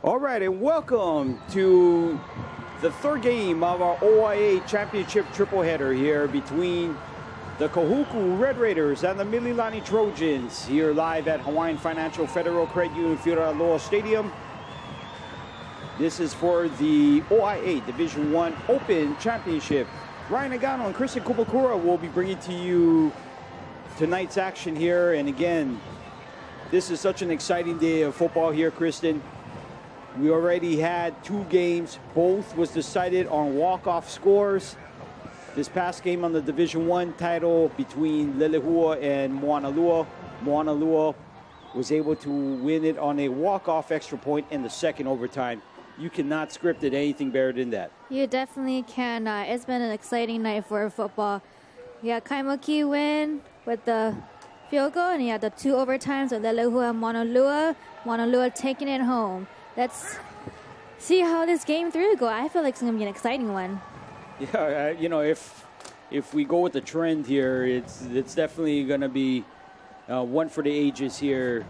All right, and welcome to the third game of our OIA Championship tripleheader here between the Kahuku Red Raiders and the Mililani Trojans here live at Hawaiian Financial Federal Credit Union Field at Aloha Stadium. This is for the OIA Division I Open Championship. Ryan Nagano and Kristen Kumakura will be bringing to you tonight's action here. And again, this is such an exciting day of football here, Kristen. We already had two games. Both was decided on walk-off scores. This past game on the Division I title between Lelehua and Moanalua. Moanalua was able to win it on a walk-off extra point in the second overtime. You cannot script it anything better than that. You definitely can. It's been an exciting night for football. You got Kaimuki win with the field goal, and you had the two overtimes with Lelehua and Moanalua. Moanalua taking it home. Let's see how this game 3 will go. I feel like it's going to be an exciting one. Yeah, you know, if we go with the trend here, it's definitely going to be one for the ages here.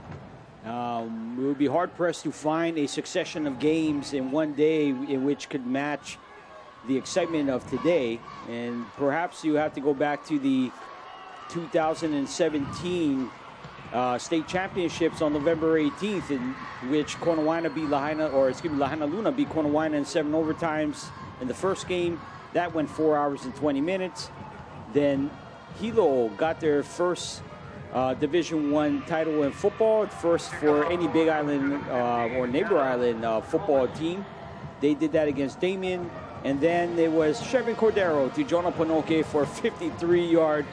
We would be hard-pressed to find a succession of games in one day in which could match the excitement of today. And perhaps you have to go back to the 2017 state championships on November 18th, in which Konawaina beat Lahaina Luna beat Konawaina in 7 overtimes in the first game. That went 4 hours and 20 minutes. Then Hilo got their first Division I title in football, first for any Big Island or neighbor island football team. They did that against Damien. And then there was Chevin Cordero to Jonah Panoke for a 53-yard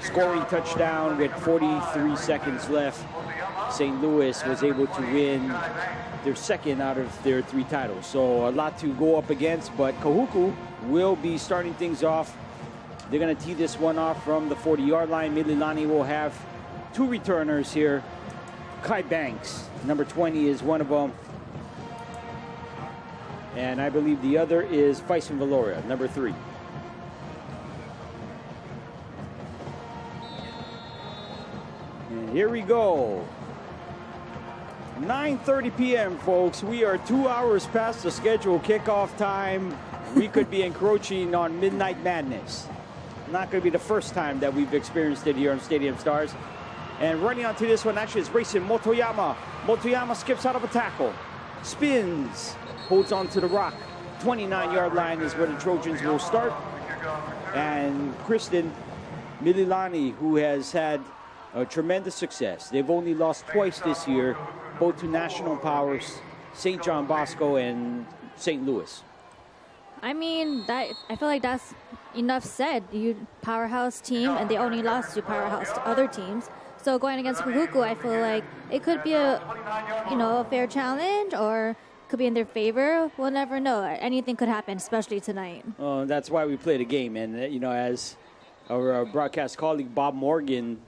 scoring touchdown with 43 seconds left. St. Louis was able to win their second out of their 3 titles. So a lot to go up against, but Kahuku will be starting things off. They're going to tee this one off from the 40-yard line. Mililani will have 2 returners here. Kai Banks, number 20, is one of them. And I believe the other is Faison Valoria, number 3. And here we go. 9:30 p.m., folks. We are 2 hours past the scheduled kickoff time. We could be encroaching on Midnight Madness. Not going to be the first time that we've experienced it here on Stadium Stars. And running onto this one, actually, is racing Motoyama. Motoyama skips out of a tackle. Spins. Holds on to the rock. 29-yard line is where the Trojans will start. And Kristen, Mililani, who has had tremendous success. They've only lost twice this year, both to national powers, St. John Bosco and St. Louis. I mean, I feel like that's enough said. You powerhouse team, and they only lost to powerhouse to other teams. So going against Kahuku, I feel like it could be a fair challenge, or could be in their favor. We'll never know. Anything could happen, especially tonight. That's why we play the game. And, as our broadcast colleague Bob Morgan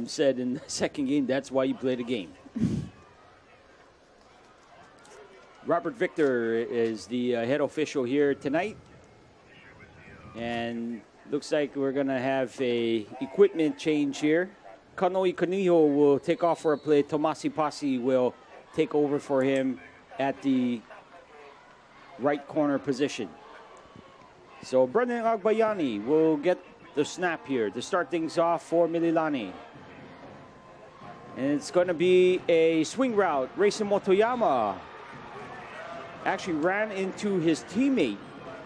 said in the second game, that's why you play the game. Robert Victor is the head official here tonight. And looks like we're going to have a equipment change here. Kanoi Kaniho will take off for a play. Tomasi Pasi will take over for him at the right corner position. So Brendan Agbayani will get the snap here to start things off for Mililani. And it's going to be a swing route. Racing Motoyama actually ran into his teammate,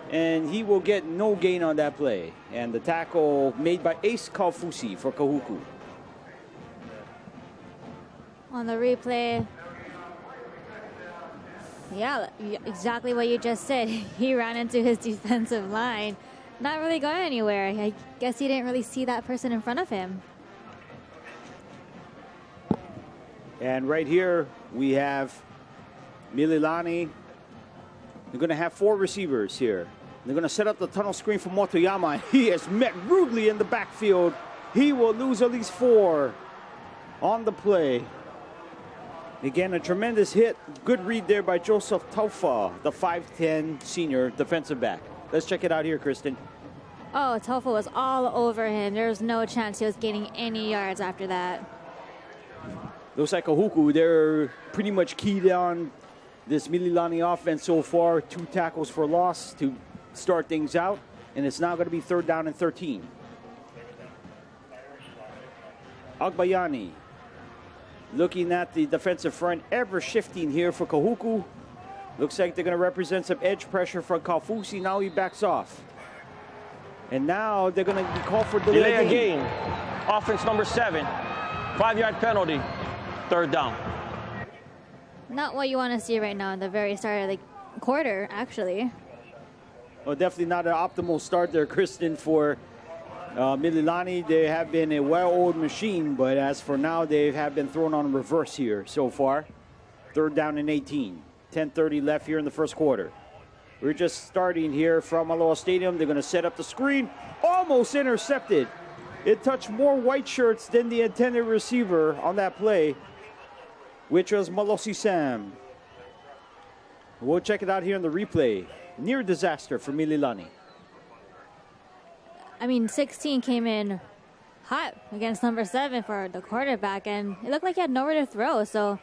and he will get no gain on that play. And the tackle made by Ace Kaufusi for Kahuku. On the replay, yeah, exactly what you just said. He ran into his defensive line. Not really going anywhere. I guess he didn't really see that person in front of him. And right here, we have Mililani. They're going to have 4 receivers here. They're going to set up the tunnel screen for Motoyama. He is met rudely in the backfield. He will lose at least 4 on the play. Again, a tremendous hit. Good read there by Joseph Taufa, the 5'10 senior defensive back. Let's check it out here, Kristen. Oh, Taufa was all over him. There was no chance he was gaining any yards after that. Looks like Kahuku, they're pretty much keyed on this Mililani offense so far. 2 tackles for loss to start things out. And it's now going to be 3rd down and 13. Agbayani looking at the defensive front, ever shifting here for Kahuku. Looks like they're going to represent some edge pressure from Kaufusi. Now he backs off. And now they're going to be called for delay a game. Offense number 7. 5-yard penalty. 3rd down. Not what you want to see right now in the very start of the quarter, actually. Well, definitely not an optimal start there, Kristen, for Mililani. They have been a well-oiled machine, but as for now, they have been thrown on reverse here so far. 3rd down and 18. 10:30 left here in the first quarter. We're just starting here from Aloha Stadium. They're going to set up the screen. Almost intercepted. It touched more white shirts than the intended receiver on that play, which was Malosi Sam. We'll check it out here in the replay. Near disaster for Mililani. I mean, 16 came in hot against number 7 for the quarterback, and it looked like he had nowhere to throw. So,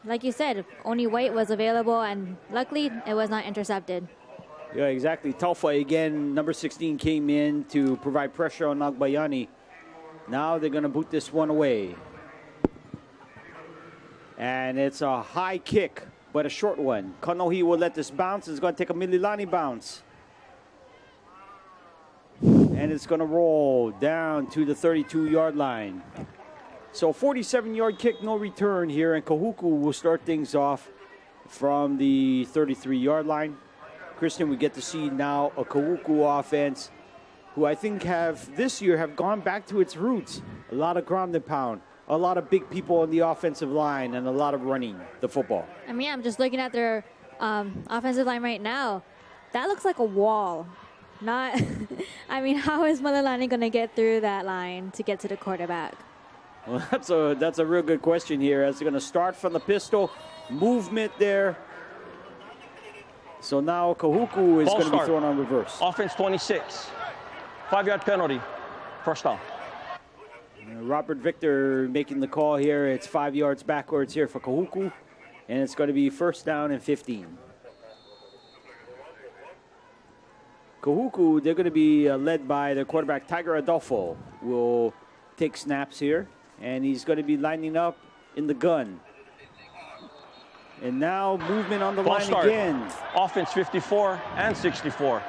like you said, only White was available, and luckily it was not intercepted. Yeah, exactly. Taufa again, number 16 came in to provide pressure on Agbayani. Now they're going to boot this one away. And it's a high kick, but a short one. Kanohi will let this bounce. It's going to take a Mililani bounce. And it's going to roll down to the 32-yard line. So 47-yard kick, no return here. And Kahuku will start things off from the 33-yard line. Kristen, we get to see now a Kahuku offense who I think this year have gone back to its roots. A lot of ground and pound. A lot of big people on the offensive line and a lot of running the football. I mean, I'm just looking at their offensive line right now. That looks like a wall. Not, I mean, how is Mililani going to get through that line to get to the quarterback? Well, that's a real good question here. As they're going to start from the pistol, movement there. So now Kahuku is going to be thrown on reverse. Offense 26. 5-yard penalty. 1st down. Robert Victor making the call here. It's 5 yards backwards here for Kahuku. And it's going to be 1st down and 15. Kahuku, they're going to be led by their quarterback, Tiger Adolfo, will take snaps here. And he's going to be lining up in the gun. And now movement on the line again. Offense 54 and 64.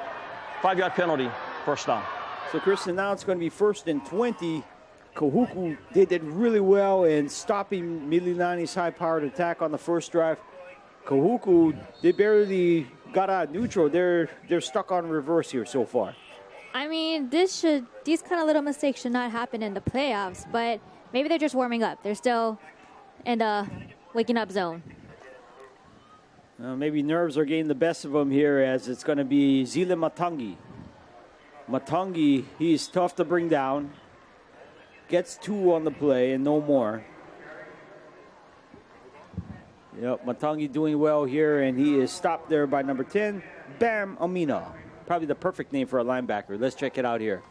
5-yard penalty. 1st down. So, Kristen, now it's going to be 1st and 20. Kahuku, they did really well in stopping Mililani's high-powered attack on the first drive. Kahuku, they barely got out neutral. They're stuck on reverse here so far. I mean, these kind of little mistakes should not happen in the playoffs, but maybe they're just warming up. They're still in the waking up zone. Maybe nerves are getting the best of them here, as it's going to be Zile Matangi. Matangi, he's tough to bring down. Gets 2 on the play and no more. Yep, Matangi doing well here, and he is stopped there by number 10, Bam Amina. Probably the perfect name for a linebacker. Let's check it out here.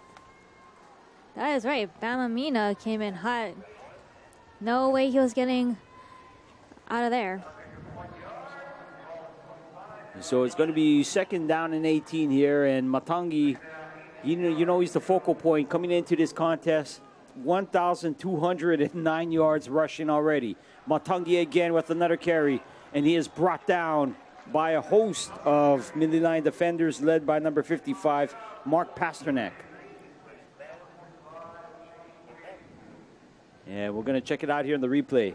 That is right. Bam Amina came in hot. No way he was getting out of there. So it's going to be 2nd down and 18 here, and Matangi, you know he's the focal point coming into this contest. 1,209 yards rushing already. Matangi again with another carry, and he is brought down by a host of Mililani defenders led by number 55, Mark Pasternak. Yeah, we're going to check it out here in the replay.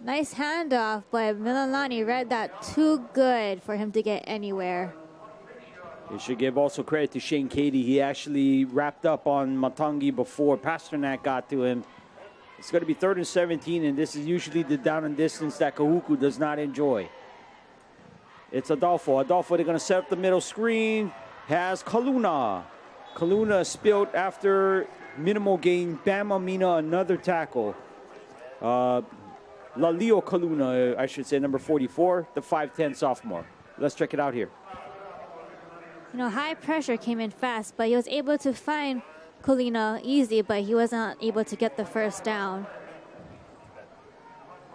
Nice handoff, but Mililani read that too good for him to get anywhere. You should give also credit to Shane Cady. He actually wrapped up on Matangi before Pasternak got to him. It's going to be 3rd and 17, and this is usually the down and distance that Kahuku does not enjoy. It's Adolfo. Adolfo, they're going to set up the middle screen. Has Kaluna. Kaluna spilled after minimal gain. Bam Amina, another tackle. Lalio Kaluna, I should say, number 44, the 5'10 sophomore. Let's check it out here. You know, high pressure came in fast, but he was able to find Colina easy, but he wasn't able to get the first down.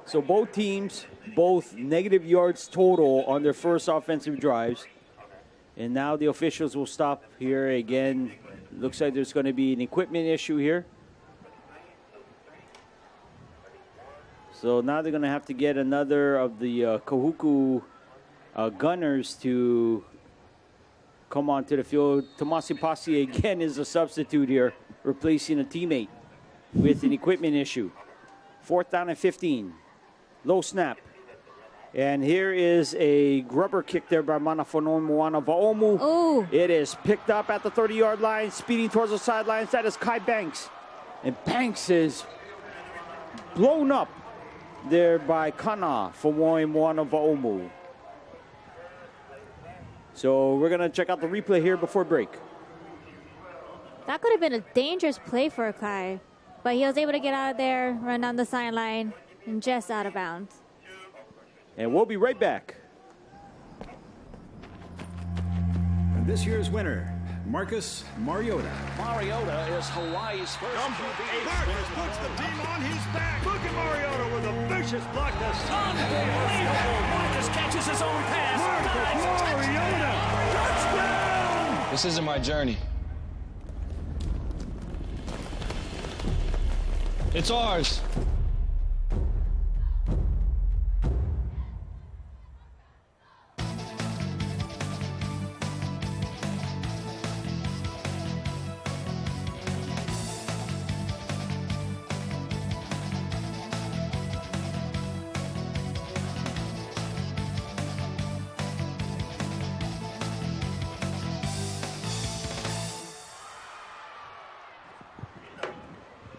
So both teams, both negative yards total on their first offensive drives. And now the officials will stop here again. Looks like there's going to be an equipment issue here. So now they're going to have to get another of the Kahuku gunners to come onto the field. Tomasi Pasi again is a substitute here, replacing a teammate with an equipment issue. 4th down and 15. Low snap. And here is a grubber kick there by Manafono Moana Vaomu. Oh. It is picked up at the 30-yard line, speeding towards the sidelines. That is Kai Banks. And Banks is blown up there by Kana Fomoe Moana Vaomu. So we're going to check out the replay here before break. That could have been a dangerous play for Kai, but he was able to get out of there, run down the sideline, and just out of bounds. And we'll be right back. And this year's winner, Marcus Mariota. Mariota is Hawaii's first QB. Marcus puts the team on his back. Look at Mariota with a vicious block to stun. Unbelievable. Marcus catches his own pass. Marcus Mariota. Touchdown. This isn't my journey. It's ours.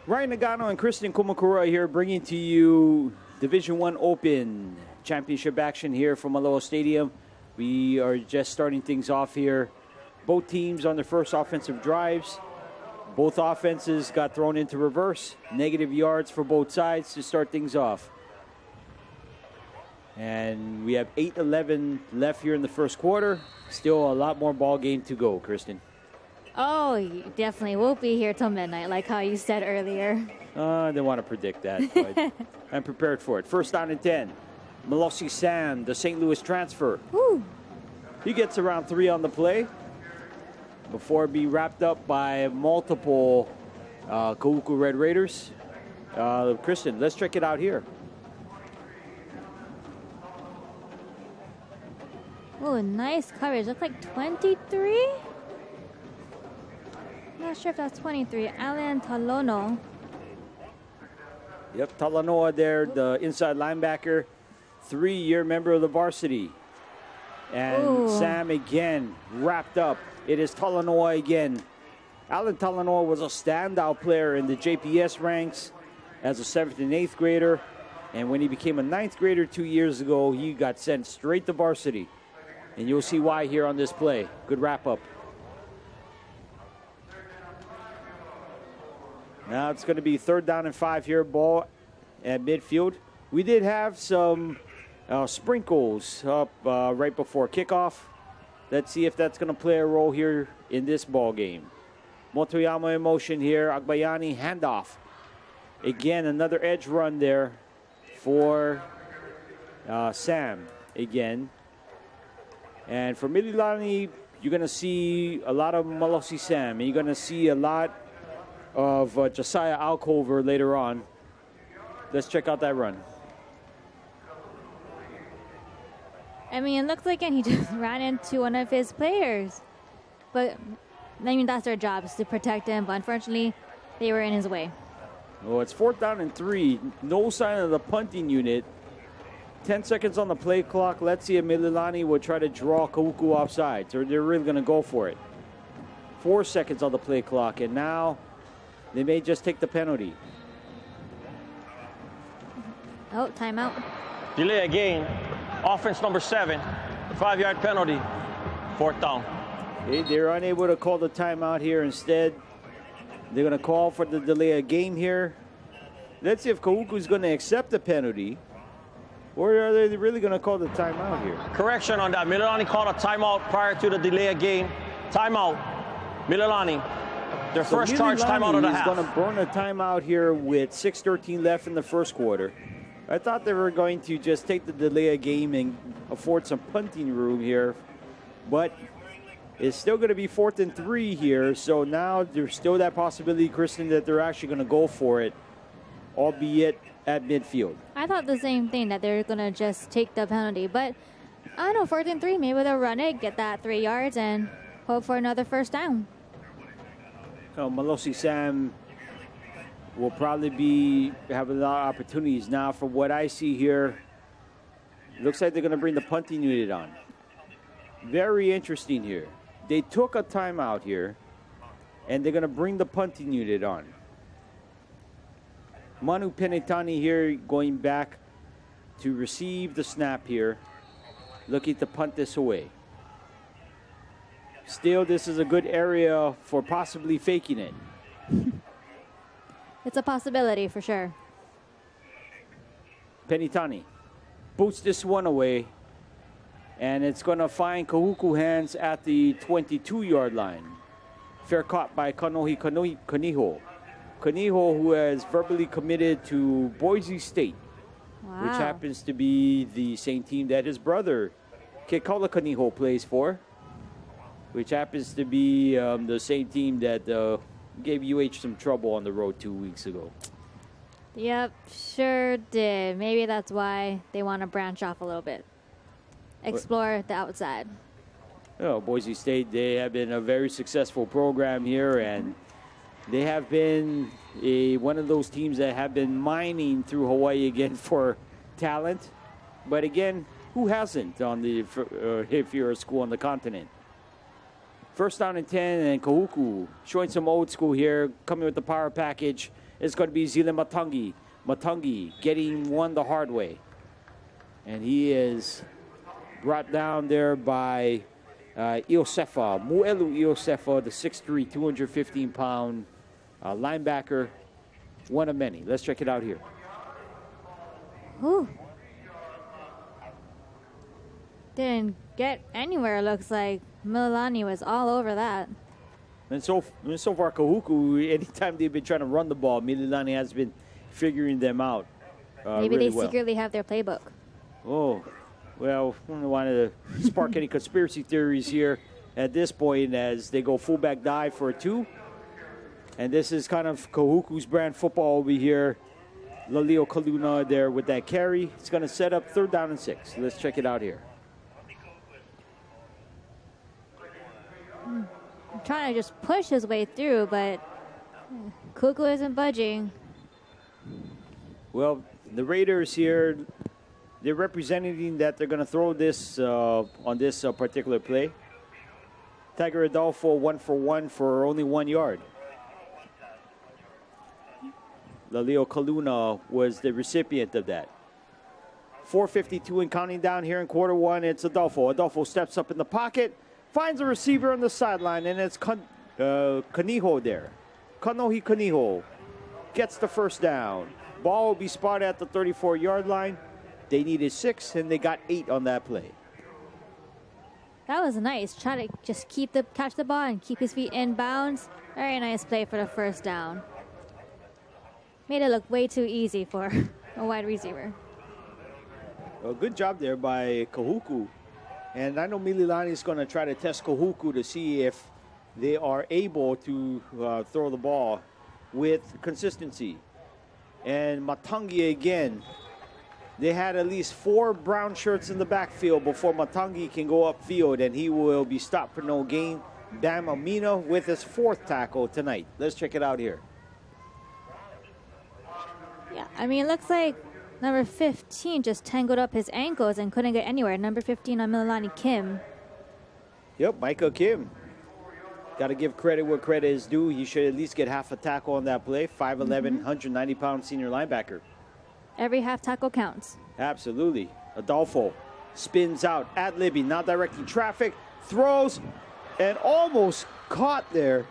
Ryan Nagano and Kristen Kumakura here, bringing to you Division I Open Championship action here from Aloha Stadium. We are just starting things off here. Both teams on their first offensive drives. Both offenses got thrown into reverse. Negative yards for both sides to start things off. And we have 8:11 left here in the first quarter. Still a lot more ball game to go, Kristen. Oh, you definitely won't be here till midnight, like how you said earlier. I didn't want to predict that, but I'm prepared for it. 1st down and 10. Melosi Sam, the St. Louis transfer. Woo. He gets around 3 on the play before being wrapped up by multiple Kahuku Red Raiders. Kristen, let's check it out here. Oh, nice coverage. Looks like 23? Not sure if that's 23. Alan Talono. Yep, Talanoa there, the inside linebacker, 3-year member of the varsity. And Ooh. Sam again wrapped up. It is Talanoa again. Alan Talanoa was a standout player in the JPS ranks as a 7th and 8th grader. And when he became a 9th grader 2 years ago, he got sent straight to varsity. And you'll see why here on this play. Good wrap up. Now it's going to be 3rd down and 5 here, ball at midfield. We did have some sprinkles up right before kickoff. Let's see if that's going to play a role here in this ball game. Motoyama in motion here. Agbayani handoff. Again, another edge run there for Sam again. And for Mililani, you're going to see a lot of Melosi Sam. And you're going to see a lot of Josiah Alcover later on. Let's check out that run. I mean, it looks like he just ran into one of his players. But, I mean, that's their job, is to protect him. But unfortunately, they were in his way. Well, it's 4th down and 3. No sign of the punting unit. 10 seconds on the play clock. Let's see if Mililani will try to draw Kahuku offsides, or they're really going to go for it. 4 seconds on the play clock, and now they may just take the penalty. Oh, timeout. Delay a game. Offense number 7. 5-yard penalty. 4th down. They're unable to call the timeout here. Instead, they're going to call for the delay of game here. Let's see if Kahuku's going to accept the penalty, or are they really going to call the timeout here? Correction on that. Mililani called a timeout prior to the delay of game. Timeout. Mililani. Their first charge timeout of the half. He's going to burn a timeout here with 6:13 left in the first quarter. I thought they were going to just take the delay of game and afford some punting room here, but it's still going to be 4th and 3 here. So now there's still that possibility, Kristen, that they're actually going to go for it, albeit at midfield. I thought the same thing, that they're going to just take the penalty. But I don't know, 4th and 3, maybe they'll run it, get that 3 yards, and hope for another first down. Malosi Sam will probably have a lot of opportunities. Now, from what I see here, looks like they're going to bring the punting unit on. Very interesting here. They took a timeout here, and they're going to bring the punting unit on. Manu Penitani here going back to receive the snap here, looking to punt this away. Still, this is a good area for possibly faking it. It's a possibility for sure. Penitani boots this one away, and it's going to find Kahuku hands at the 22-yard line. Fair caught by Kanohi Kaniho. Kaniho, who has verbally committed to Boise State, which happens to be the same team that his brother, Kekaula Kaniho, plays for, which happens to be the same team that gave UH some trouble on the road 2 weeks ago. Yep, sure did. Maybe that's why they want to branch off a little bit. Explore the outside. Oh, Boise State, they have been a very successful program here, and they have been one of those teams that have been mining through Hawaii again for talent. But again, who hasn't on the if you're a school on the continent? First down and 10, and Kahuku showing some old school here, coming with the power package. It's going to be Zile Matangi. Matangi getting one the hard way. And he is brought down there by Iosefa, Muelu Iosefa, the 6'3", 215-pound linebacker, one of many. Let's check it out here. Ooh. Didn't get anywhere, looks like. Mililani was all over that. And so far, Kahuku, anytime they've been trying to run the ball, Mililani has been figuring them out. Maybe really they well. secretly have their playbook. Oh, well, I don't want to spark any conspiracy theories here at this point as they go fullback dive for a 2. And this is kind of Kahuku's brand football over here. Lalio Kaluna there with that carry. It's going to set up 3rd down and 6. Let's check it out here. Trying to just push his way through, but Kuku isn't budging. Well, the Raiders here, they're representing that they're going to throw this on this particular play. Tiger Adolfo 1 for 1 for only 1 yard. Lalio Kaluna was the recipient of that. 4:52 and counting down here in quarter 1. It's Adolfo. Adolfo steps up in the pocket. Finds a receiver on the sideline, and it's Kaniho there. Kanohi Kaniho gets the first down. Ball will be spotted at the 34-yard line. They needed 6, and they got 8 on that play. That was nice. Try to just catch the ball and keep his feet in bounds. Very nice play for the first down. Made it look way too easy for a wide receiver. Well, good job there by Kahuku. And I know Mililani is going to try to test Kahuku to see if they are able to throw the ball with consistency. And Matangi again, they had at least 4 brown shirts in the backfield before Matangi can go upfield, and he will be stopped for no gain. Bam Amina with his 4th tackle tonight. Let's check it out here. Yeah, I mean, it looks like number 15 just tangled up his ankles and couldn't get anywhere. Number 15 on Mililani, Kim. Yep, Micah Kim. Got to give credit where credit is due. He should at least get half a tackle on that play. 5'11", 190-pound senior linebacker. Every half tackle counts. Absolutely. Adolfo spins out at Libby, now directing traffic, throws, and almost caught there.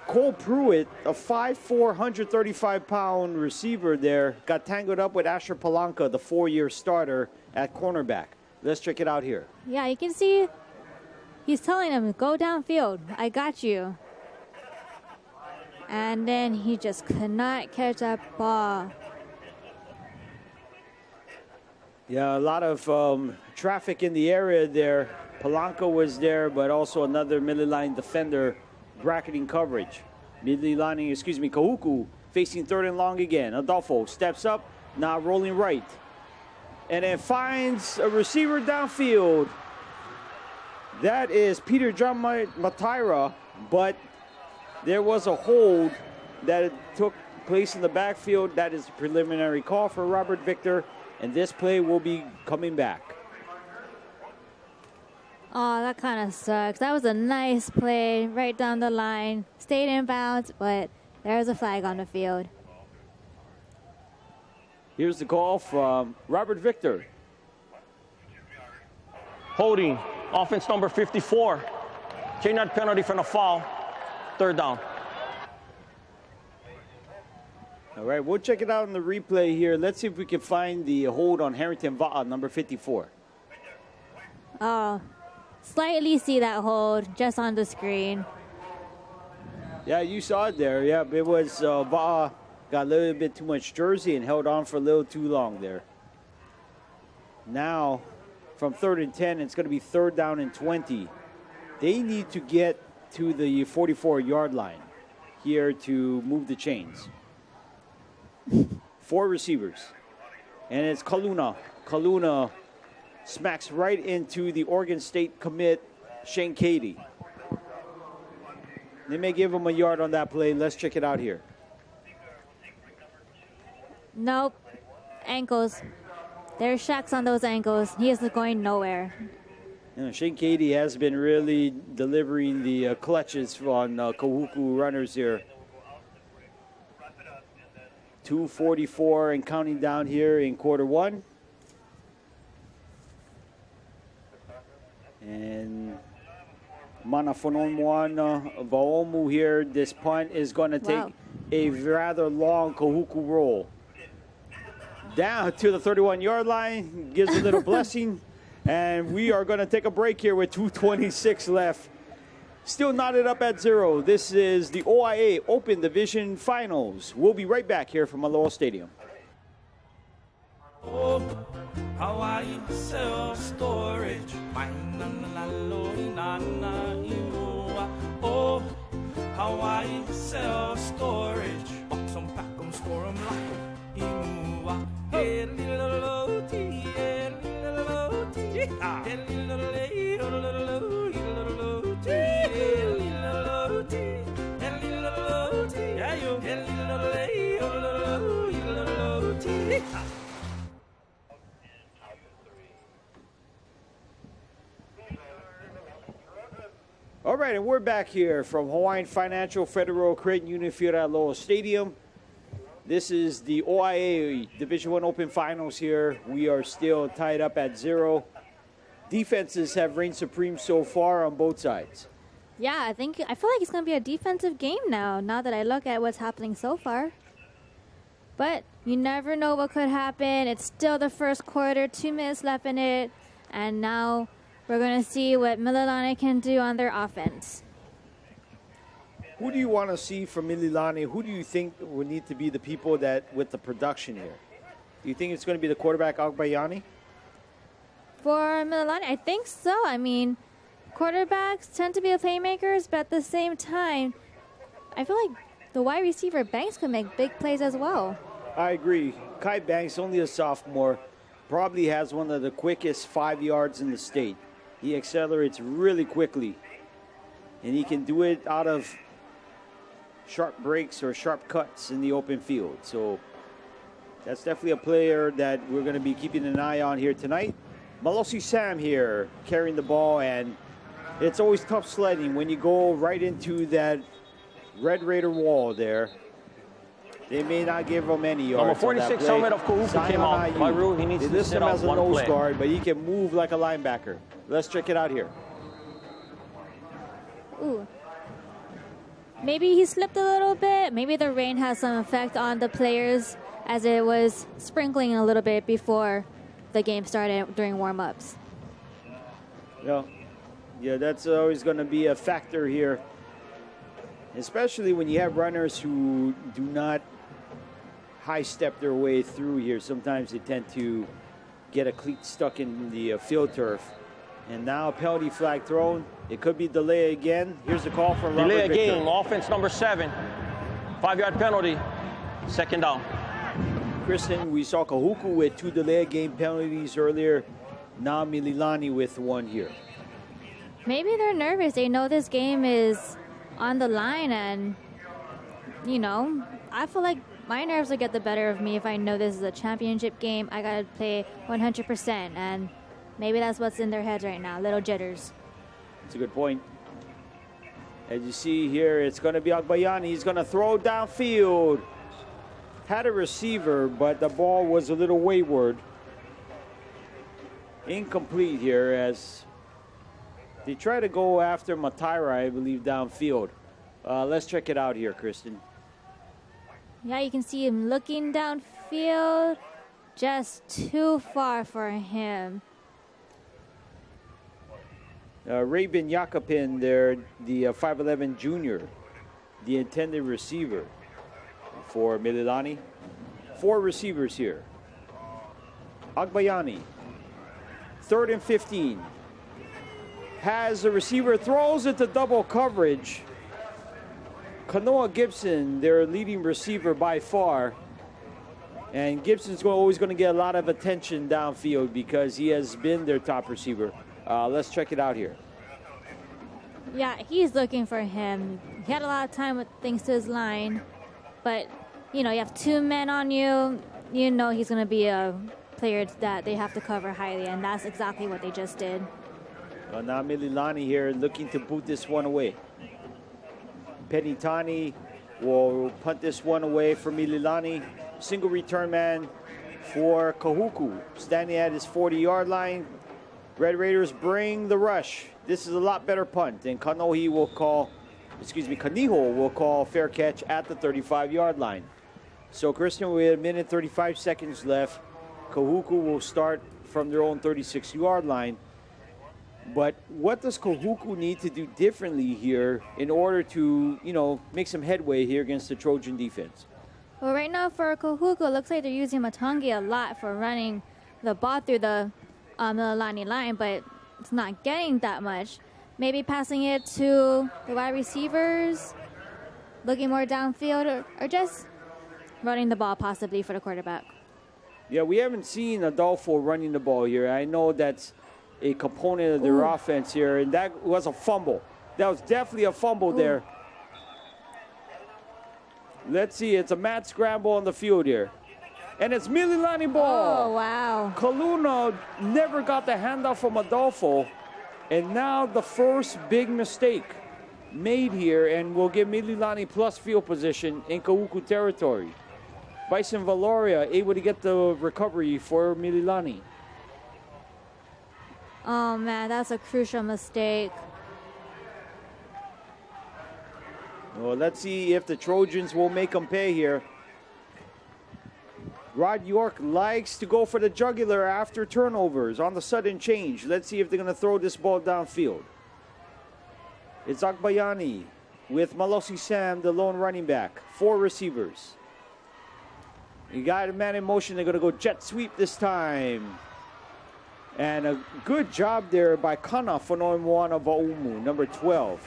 Cole Pruitt, a 5'4", 135-pound receiver there, got tangled up with Asher Palanca, the 4-year starter at cornerback. Let's check it out here. Yeah, you can see he's telling him, go downfield. I got you. And then he just could not catch that ball. Yeah, a lot of traffic in the area there. Polanco was there, but also another Mililani defender bracketing coverage. Kahuku facing third and long again. Adolfo steps up, now rolling right. And then finds a receiver downfield. That is Peter John Matira, but there was a hold that took place in the backfield. That is a preliminary call for Robert Victor, and this play will be coming back. Oh, that kind of sucks. That was a nice play right down the line. Stayed in bounds, but there's a flag on the field. Here's the call from Robert Victor. Holding, offense number 54. Chain-out penalty from the foul. Third down. All right, we'll check it out in the replay here. Let's see if we can find the hold on Harrington Va'a, number 54. Oh, slightly see that hold just on the screen. Yeah, you saw it there. Yeah, it was Va'a got a little bit too much jersey and held on for a little too long there. Now, from 3rd and 10, it's going to be 3rd down and 20. They need to get to the 44-yard line here to move the chains. 4 receivers. And it's Kaluna. Kaluna smacks right into the Oregon State commit, Shane Cady. They may give him a yard on that play. Let's check it out here. Nope. Ankles. There's shacks on those ankles. He is going nowhere. You know, Shane Cady has been really delivering the clutches on Kahuku runners here. 2:44 and counting down here in quarter one. And Manafonomwana Vaomu here. This punt is going to take a rather long Kahuku roll. Down to the 31-yard line, gives a little blessing. And we are going to take a break here with 2:26 left. Still knotted up at 0. This is the OIA Open Division Finals. We'll be right back here from Aloha Stadium. Oh, Hawaii self-storage. Oh, Hawaii self-storage. Box 'em, pack 'em, store 'em, lock 'em. Imua. Hey, little tea, hey, little tea. Hey, little tea, little tea. Hey, little tea, hey, little tea. Yeah, you. Hey, little tea. All right, and we're back here from Hawaiian Financial Federal Credit Union Field at Aloha Stadium. This is the OIA Division I Open Finals here. We are still tied up at 0. Defenses have reigned supreme so far on both sides. Yeah, I feel like it's going to be a defensive game now that I look at what's happening so far. But you never know what could happen. It's still the first quarter, 2 minutes left in it. And now we're going to see what Mililani can do on their offense. Who do you want to see from Mililani? Who do you think would need to be the people that with the production here? Do you think it's going to be the quarterback, Agbayani? For Mililani, I think so. I mean, quarterbacks tend to be the playmakers, but at the same time, I feel like the wide receiver Banks could make big plays as well. I agree. Kai Banks, only a sophomore, probably has one of the quickest 5 yards in the state. He accelerates really quickly, and he can do it out of sharp breaks or sharp cuts in the open field. So that's definitely a player that we're going to be keeping an eye on here tonight. Malosi Sam here carrying the ball, and it's always tough sledding when you go right into that Red Raider wall there. They may not give him any yards. Number 46 helmet of Kahuku came out. By rule, he needs to sit out as a one nose play. guard, but he can move like a linebacker. Let's check it out here. Ooh. Maybe he slipped a little bit. Maybe the rain has some effect on the players as it was sprinkling a little bit before the game started during warm-ups. Yeah, that's always going to be a factor here. Especially when you have runners who do not high step their way through here. Sometimes they tend to get a cleat stuck in the field turf. And now a penalty flag thrown. It could be delay again. Here's the call from Robert Delay a Victor. game, offense number 7. 5-yard penalty, second down. Kristen, we saw Kahuku with 2 delay game penalties earlier. Now Mililani with 1 here. Maybe they're nervous. They know this game is on the line, and, you know, I feel like my nerves will get the better of me if I know this is a championship game. I got to play 100%, and maybe that's what's in their heads right now, little jitters. That's a good point. As you see here, it's going to be Agbayani. He's going to throw downfield. Had a receiver, but the ball was a little wayward. Incomplete here as they try to go after Mataira, I believe, downfield. Let's check it out here, Kristen. Yeah, you can see him looking downfield. Just too far for him. Rabin Jakopin there, the 5'11 junior, the intended receiver for Mililani. 4 receivers here. Agbayani, 3rd and 15. Has a receiver, throws it to double coverage. Kanoa Gibson, their leading receiver by far. And Gibson's always going to get a lot of attention downfield because he has been their top receiver. Let's check it out here. Yeah, he's looking for him. He had a lot of time with things to his line. But, you know, you have 2 men on you. You know he's going to be a player that they have to cover highly. And that's exactly what they just did. Well, now Mililani here looking to boot this one away. Penitani will punt this one away for Mililani. Single return man for Kahuku, standing at his 40-yard line. Red Raiders bring the rush. This is a lot better punt, and Kaniho will call fair catch at the 35-yard line. So, Kristen, we have 1 minute 35 seconds left. Kahuku will start from their own 36-yard line. But what does Kahuku need to do differently here in order to, you know, make some headway here against the Trojan defense? Well, right now for Kahuku, it looks like they're using Matangi a lot for running the ball through the Mililani line, but it's not getting that much. Maybe passing it to the wide receivers, looking more downfield, or just running the ball possibly for the quarterback. Yeah, we haven't seen Adolfo running the ball here. I know that's a component of their offense here, and that was a fumble. That was definitely a fumble there. Let's see, it's a mad scramble on the field here. And it's Mililani ball. Oh, wow. Kaluna never got the handoff from Adolfo, and now the first big mistake made here, and will give Mililani plus field position in Kahuku territory. Bison Valoria able to get the recovery for Mililani. Oh, man, that's a crucial mistake. Well, let's see if the Trojans will make them pay here. Rod York likes to go for the jugular after turnovers on the sudden change. Let's see if they're going to throw this ball downfield. It's Agbayani with Malosi Sam, the lone running back. 4 receivers. You got a man in motion. They're going to go jet sweep this time. And a good job there by Kana Fonoimwana Vaumu, number 12.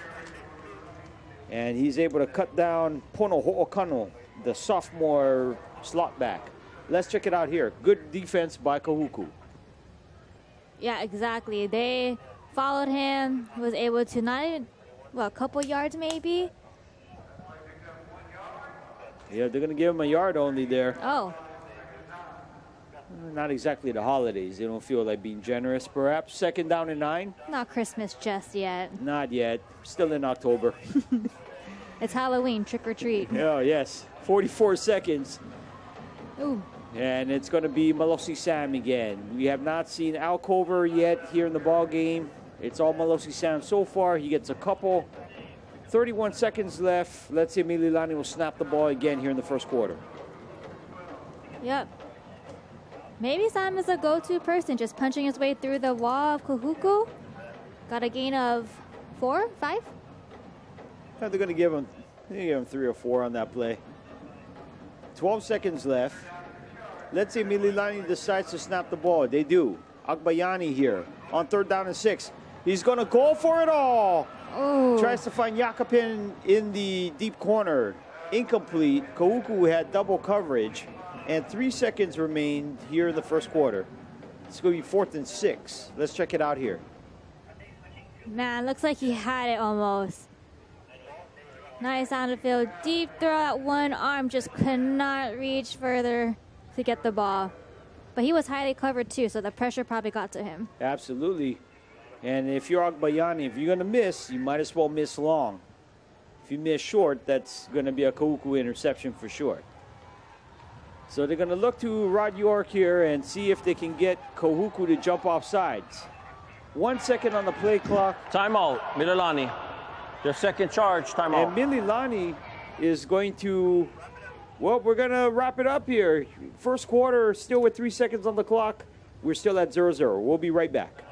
And he's able to cut down Pono Ho'okano, the sophomore slot back. Let's check it out here. Good defense by Kahuku. Yeah, exactly. They followed him, was able to not even, a couple yards maybe. Yeah, they're going to give him a yard only there. Oh. Not exactly the holidays. They don't feel like being generous, perhaps. 2nd down and 9. Not Christmas just yet. Not yet. Still in October. It's Halloween, trick or treat. Oh, yes. 44 seconds. Ooh. And it's going to be Malosi Sam again. We have not seen Alcover yet here in the ball game. It's all Malosi Sam so far. He gets a couple. 31 seconds left. Let's see if Mililani will snap the ball again here in the first quarter. Yep. Maybe Sam is a go-to person, just punching his way through the wall of Kahuku. Got a gain of 4, 5? They're going to give him They gave him 3 or 4 on that play. 12 seconds left. Let's say Mililani decides to snap the ball. They do. Agbayani here on 3rd down and 6. He's going to go for it all. Oh. Tries to find Jakobin in the deep corner. Incomplete. Kahuku had double coverage. And 3 seconds remained here in the first quarter. It's going to be 4th and 6. Let's check it out here. Man, looks like he had it almost. Nice on the field. Deep throw at one arm. Just could not reach further to get the ball. But he was highly covered too, so the pressure probably got to him. Absolutely. And if you're Agbayani, if you're going to miss, you might as well miss long. If you miss short, that's going to be a Kahuku interception for sure. So they're going to look to Rod York here and see if they can get Kahuku to jump off sides. 1 second on the play clock. Timeout, Mililani. Their second charge, timeout. And Mililani is going to, well, we're going to wrap it up here. First quarter, still with 3 seconds on the clock. We're still at 0-0. We'll be right back.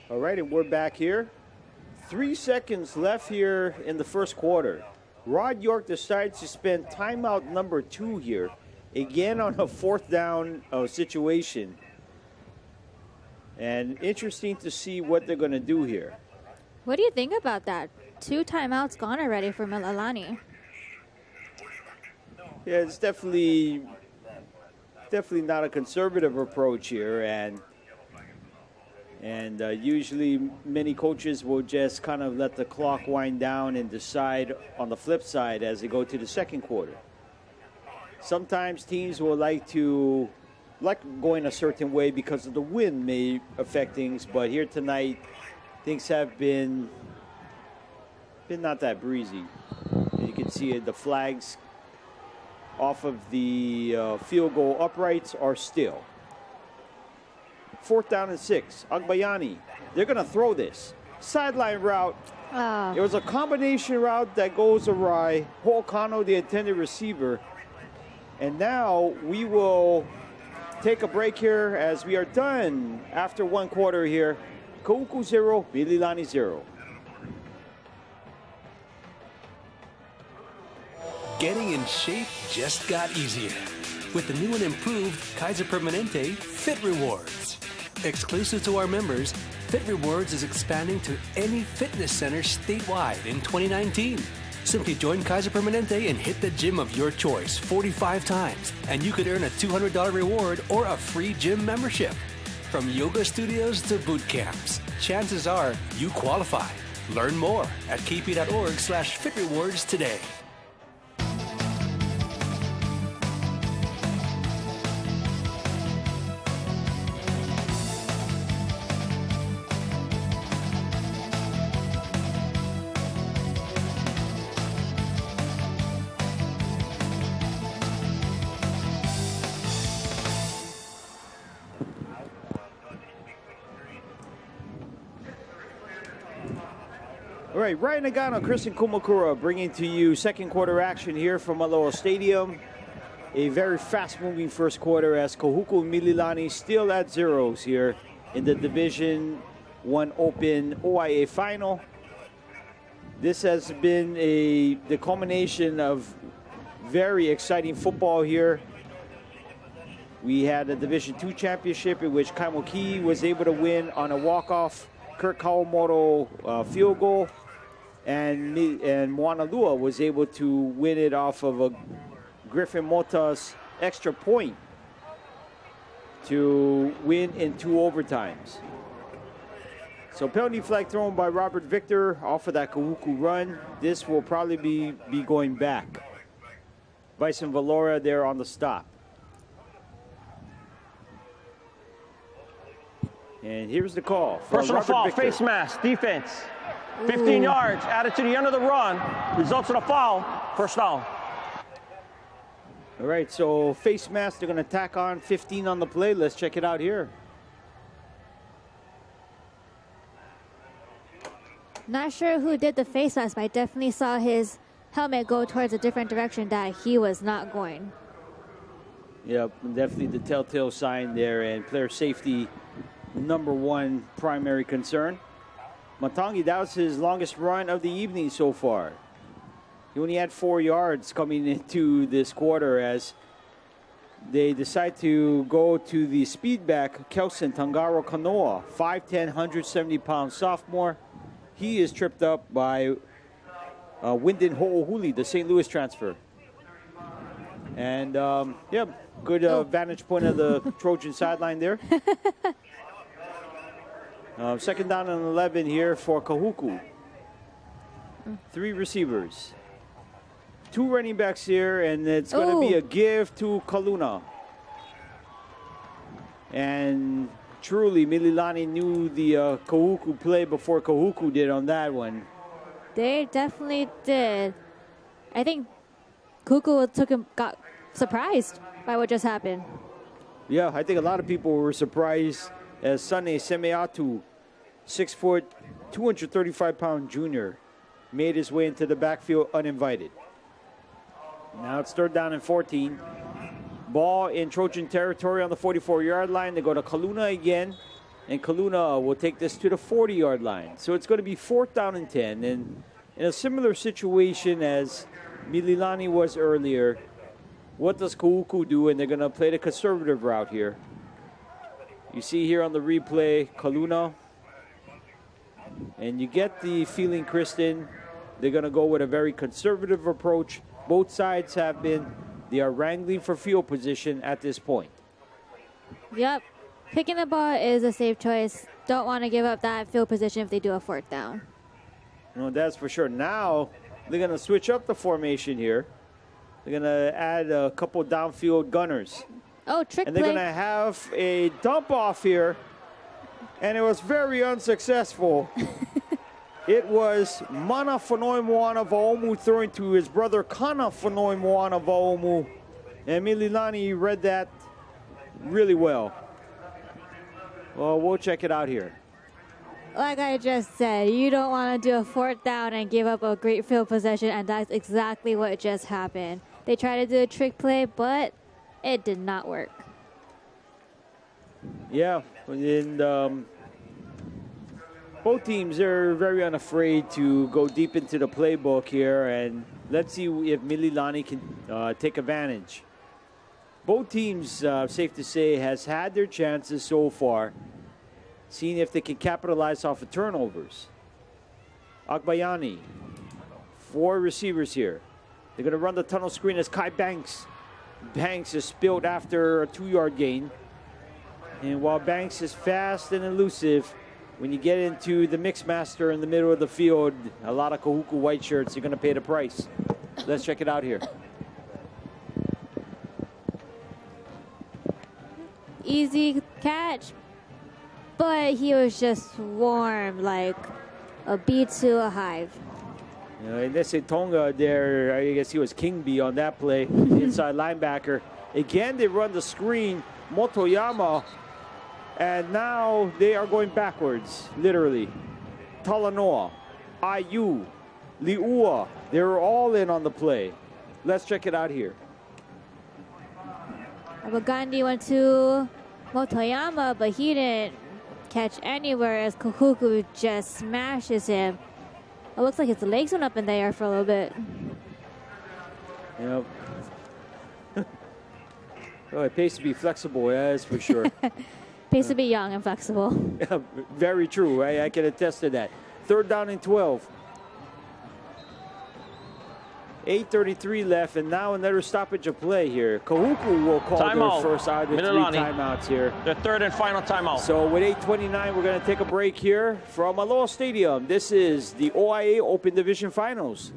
All right, and we're back here. 3 seconds left here in the first quarter. Rod York decides to spend timeout number 2 here, again on a 4th down situation. And interesting to see what they're going to do here. What do you think about that? 2 timeouts gone already for Mililani. Yeah, it's definitely not a conservative approach here, and usually many coaches will just kind of let the clock wind down and decide on the flip side as they go to the second quarter. Sometimes teams will like going a certain way because of the wind may affect things, but here tonight things have been not that breezy. As you can see, the flags off of the field goal uprights are still. 4th down and 6. Agbayani. They're going to throw this. Sideline route. Oh. It was a combination route that goes awry. Ho'okano, the intended receiver. And now we will take a break here as we are done after 1 quarter here. Kahuku 0, Mililani 0. Getting in shape just got easier with the new and improved Kaiser Permanente Fit Rewards. Exclusive to our members, Fit Rewards is expanding to any fitness center statewide in 2019. Simply join Kaiser Permanente and hit the gym of your choice 45 times, and you could earn a $200 reward or a free gym membership. From yoga studios to boot camps, chances are you qualify. Learn more at kp.org/fitrewards today. All right, Ryan Nagano, Kristen Kumakura bringing to you second quarter action here from Aloha Stadium. A very fast-moving first quarter as Kahuku and Mililani still at zeros here in the Division I Open OIA Final. This has been the culmination of very exciting football here. We had a Division II championship in which Kaimoki was able to win on a walk-off Kurt Kawamoto field goal, and Moanalua was able to win it off of a Griffin Mota's extra point to win in 2 overtimes. So penalty flag thrown by Robert Victor off of that Kahuku run. This will probably be going back. Bison Valora there on the stop. And here's the call. For Personal Robert foul, Victor. face mask, defense. 15 yards, added to the end of the run. Results in a foul, first down. All right, so face mask, they're going to tack on 15 on the play. Let's check it out here. Not sure who did the face mask, but I definitely saw his helmet go towards a different direction that he was not going. Yep, definitely the telltale sign there, and player safety, #1 primary concern. Matangi, that was his longest run of the evening so far. He only had 4 yards coming into this quarter as they decide to go to the speed back, Kelson Tangaro Kanoa, 5'10", 170-pound sophomore. He is tripped up by Wyndon Ho'ohuli, the St. Louis transfer. And, yeah, good vantage point of the Trojan sideline there. Second down and 11 here for Kahuku. 3 receivers. 2 running backs here, and it's going to be a give to Kaluna. And truly, Mililani knew the Kahuku play before Kahuku did on that one. They definitely did. I think Kuku got surprised by what just happened. Yeah, I think a lot of people were surprised as Sane Semeatu, 6 foot, 235-pound junior, made his way into the backfield uninvited. Now it's third down and 14. Ball in Trojan territory on the 44-yard line. They go to Kaluna again, and Kaluna will take this to the 40-yard line. So it's going to be 4th down and 10. And in a similar situation as Mililani was earlier, what does Kahuku do? And they're going to play the conservative route here. You see here on the replay, Kaluna. And you get the feeling, Kristen, they're going to go with a very conservative approach. Both sides they are wrangling for field position at this point. Yep. Picking the ball is a safe choice. Don't want to give up that field position if they do a 4th down. No, that's for sure. Now they're going to switch up the formation here. They're going to add a couple downfield gunners. Oh, trick And they're play. going to have a dump off here. And it was very unsuccessful. It was Mana Fanoi Moana Vaomu throwing to his brother Kana Fanoi Moana Vaomu. And Mililani read that really well. Well, we'll check it out here. Like I just said, you don't want to do a 4th down and give up a great field possession, and that's exactly what just happened. They tried to do a trick play, but it did not work. Yeah, and both teams are very unafraid to go deep into the playbook here, and let's see if Mililani can take advantage. Both teams, safe to say, has had their chances so far, seeing if they can capitalize off of turnovers. Agbayani, 4 receivers here. They're going to run the tunnel screen as Kai Banks. Banks is spilled after a 2-yard gain. And while Banks is fast and elusive, when you get into the mix master in the middle of the field, a lot of Kahuku white shirts, you're going to pay the price. Let's check it out here. Easy catch, but he was just swarmed like a bee to a hive. And this Tonga there, I guess he was King Bee on that play, inside linebacker. Again, they run the screen, Motoyama, and now they are going backwards, literally. Talanoa, Ayu, Liua, they're all in on the play. Let's check it out here. Abagandi went to Motoyama, but he didn't catch anywhere as Kahuku just smashes him. It looks like his legs went up in the air for a little bit. Yep. Oh, it pays to be flexible, yeah, that's for sure. Pays to be young and flexible. Very true, I can attest to that. 3rd down and 12. 8:33 left, and now another stoppage of play here. Kahuku will call Timeout. their first out of the 3 Mililani. timeouts here. The 3rd and final timeout. So with 8:29, we're going to take a break here from Aloha Stadium. This is the OIA Open Division Finals.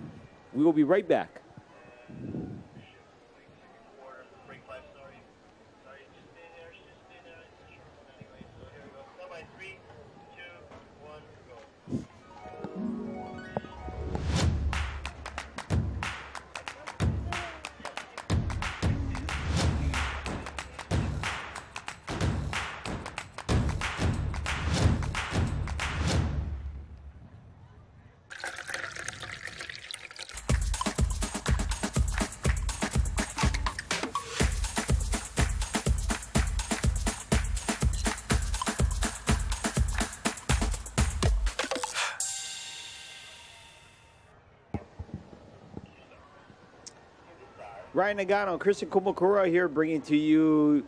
We will be right back. Ryan Nagano, Kristen Kumakura here, bringing to you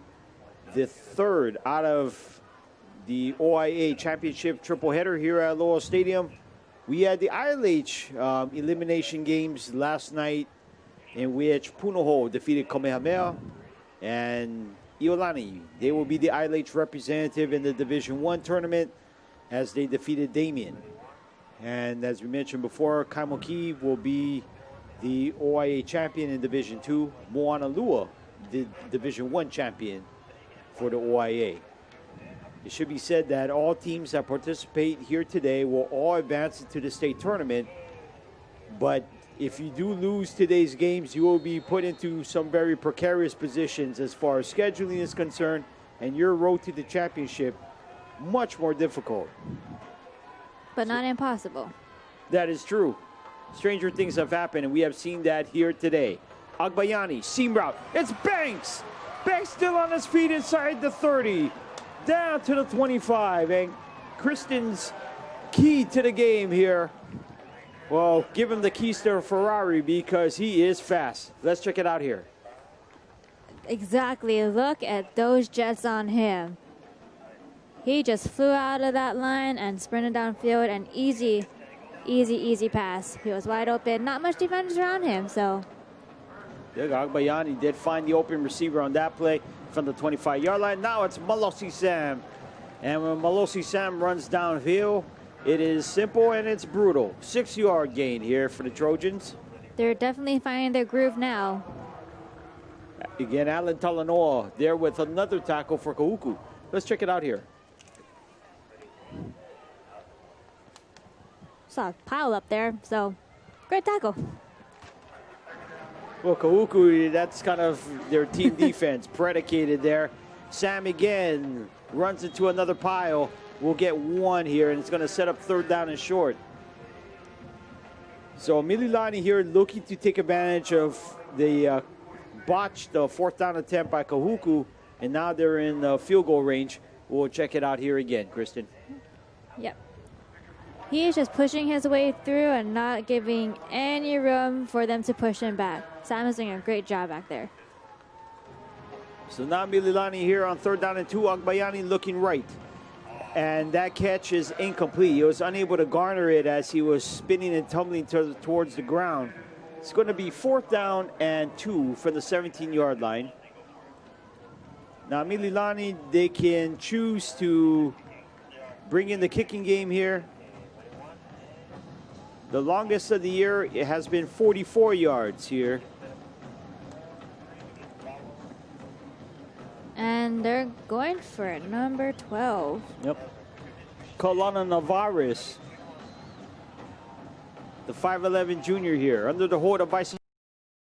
the third out of the OIA Championship triple header here at Lowell Stadium. We had the ILH elimination games last night, in which Punahou defeated Kamehameha, and Mililani, they will be the ILH representative in the Division 1 tournament as they defeated Damien. And as we mentioned before, Kaimoki will be the OIA champion in Division 2. Moana Lua, the Division 1 champion for the OIA. It should be said that all teams that participate here today will all advance into the state tournament. But if you do lose today's games, you will be put into some very precarious positions as far as scheduling is concerned, and your road to the championship much more difficult. But not impossible. That is true. Stranger things have happened, and we have seen that here today. Agbayani, seam route. It's Banks. Banks still on his feet inside the 30. Down to the 25. And Kristen's key to the game here. Well, give him the keys to a Ferrari because he is fast. Let's check it out here. Exactly. Look at those jets on him. He just flew out of that line and sprinted downfield, and easy pass. He was wide open. Not much defenders around him, so. Agbayani did find the open receiver on that play from the 25-yard line. Now it's Malosi Sam. And when Malosi Sam runs downhill, it is simple and it's brutal. 6-yard gain here for the Trojans. They're definitely finding their groove now. Again, Alan Talanoa there with another tackle for Kahuku. Let's check it out here. Saw a pile up there, so great tackle. Well, Kahuku, that's kind of their team defense predicated there. Sam again runs into another pile. We'll get one here, and it's going to set up third down and short. So Mililani here looking to take advantage of the botched fourth down attempt by Kahuku, and now they're in field goal range. We'll check it out here again, Kristen. Yep. He is just pushing his way through and not giving any room for them to push him back. Sam is doing a great job back there. So now Mililani here on third down and 2. Agbayani looking right. And that catch is incomplete. He was unable to garner it as he was spinning and tumbling towards the ground. It's going to be fourth down and 2 from the 17-yard line. Now Mililani, they can choose to bring in the kicking game here. The longest of the year, it has been 44 yards here. And they're going for number 12. Yep. Kalana Navares, the 5'11 junior here, under the hood of Bison.